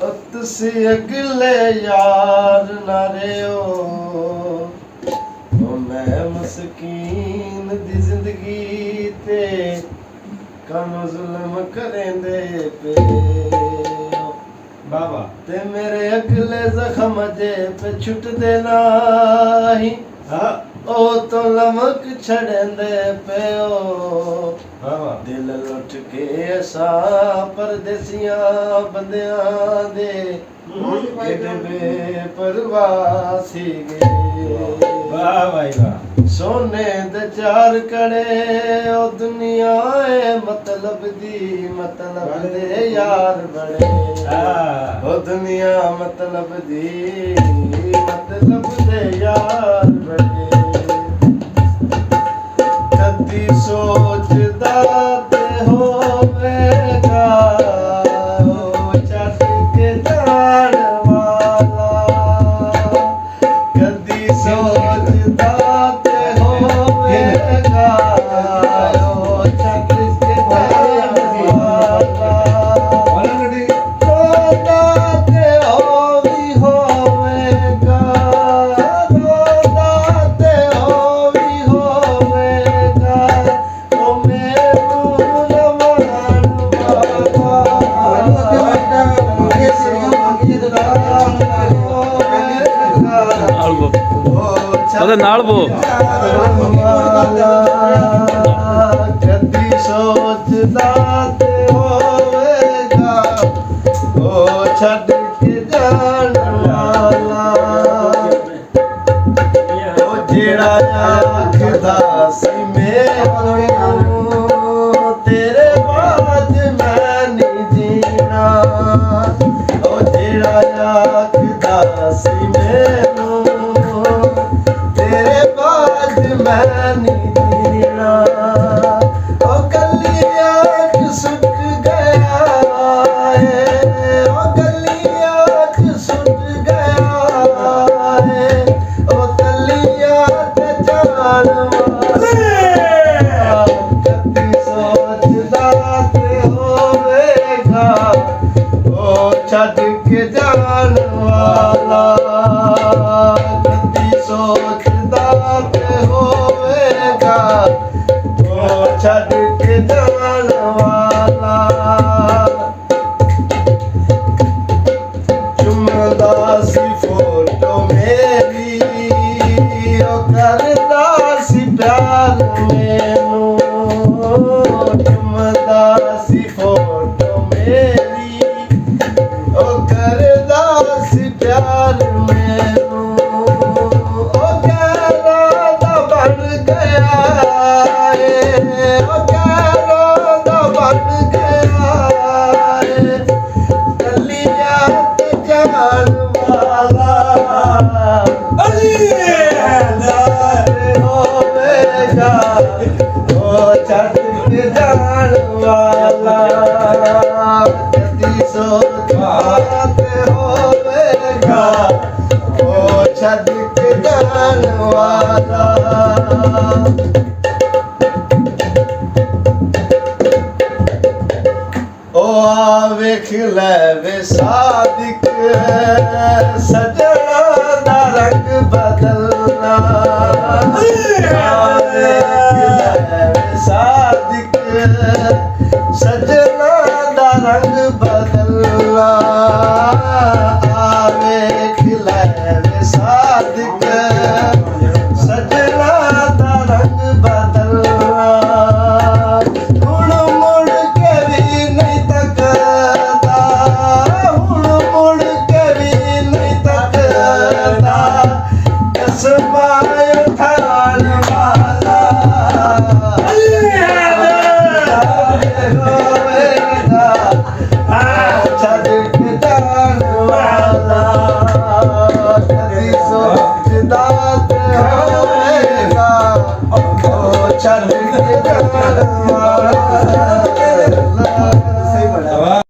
तुसी अगले यार ना रहो, मैं मस्कीन दी जिंदगी ते कानू जुल्म करेंदे पे बाबा ते मेरे अगले जख्म जे पे छुट देना ही हाँ ओ तो लमक छड़ेंदे पे ओ बाबा दिल लुट के असा परदेसियां बंदियां दे किते बेपरवासी गे वाह भाई वाह सोने दे चार कड़े ओ दुनिया ए मतलब दे यार बड़े ओ दुनिया मतलब दे यार बड़े कदी सोचदा ते होवेगा ओ छड्ड के जाण वाला कदी सोचदा ते होवेगा ओ छड्ड के जाण वाला रोदा ते होवी होवेगा रोदा ते होवी होवेगा ओ मेनू लवाण ਉਹਦੇ ਨਾਲ ਬੋ ਕਦੀ ਸੋਚਦਾ ਤੇ ਹੋਵੇਗਾ ਉਹ ਛੱਡ ਕੇ ਜਾਣ ਵਾਲਾ ਉਹ ਜਿਹੜਾ ਆਖਦਾ ਸੀ ਮੈਨੂੰ ਤੇਰੇ ਬਾਅਦ ਮੈਂ ਨਹੀਂ ਜੀਣਾ ਉਹ ਜਿਹੜਾ ਆਖਦਾ ਸੀ ਮੈਨੂੰ ਤੇਰੇ ਬਾਅਦ ਮੈਂ ਨਹੀਂ ਜੀਣਾ ਉਹ ਗਲੀਆਂ ਚ ਸੁੱਕ ਗਿਆ ਏ ਉਹ ਗਲੀਆਂ ਚ ਸੁੱਕ ਗਿਆ ਏ ਉਹ ਗਲੀਆਂ ਤੇ ਜਾਣ ਵਾਲੇ ਕਦੀ ਸੋਚਦਾ ਤੇ ਹੋਵੇਗਾ ਉਹ ਛੱਡ ਕੇ ਜਾਣ ਵਾਲਾ ਕਦੀ ਸੋਚਦਾ ਤੇ ਹੋਵੇਗਾ ਉਹ ਛੱਡ ਕੇ ਜਾਣ ਵਾਲਾ ਚੁੰਮਦਾ ਸੀ ਫੋਟੋ ਮੇਰੀ ਉਹ ਕਰਦਾ ਸੀ ਪਿਆਰ ਮੈਨੂੰ ਚੁੰਮਦਾ ਸੀ ਫੋਟੋ ਮੇਰੀ ਉਹ ਕਰਦਾ ਸੀ ਪਿਆਰ ਮੈਨੂੰ ਉਹ ਕਹਿਣਾ ਦਾ ਬਣ ਗਿਆ ਏ ਉਹ ਕਹਿਣਾ ਦਾ ਬਣ ਗਿਆ ਏ ਗਲੀਆਂ ਤੇ ਜਾਣ ਵਾਲਾ ਹੋਵੇਗਾ ਉਹ ਛੱਡ ਕੇ ਜਾਣ ਵਾਲਾ ਕਦੀ ਸੋਚਦਾ ਤੇ ਹੋਵੇਗਾ ਉਹ ਛੱਡ ਕੇ ਜਾਣ ਵਾਲਾ ਉਹ ਆ ਵੇਖ ਲੈ ਵੇ ਸਾਦਿਕ ਸਜਣਾ ਦਾ ਰੰਗ ਬਦਲਣਾ ਆ ਵੇਖ ਲੈ ਵੇ ਸਾਦਿਕ ਸਜਣਾ ਦਾ ਰੰਗ ਬਦਲਣਾ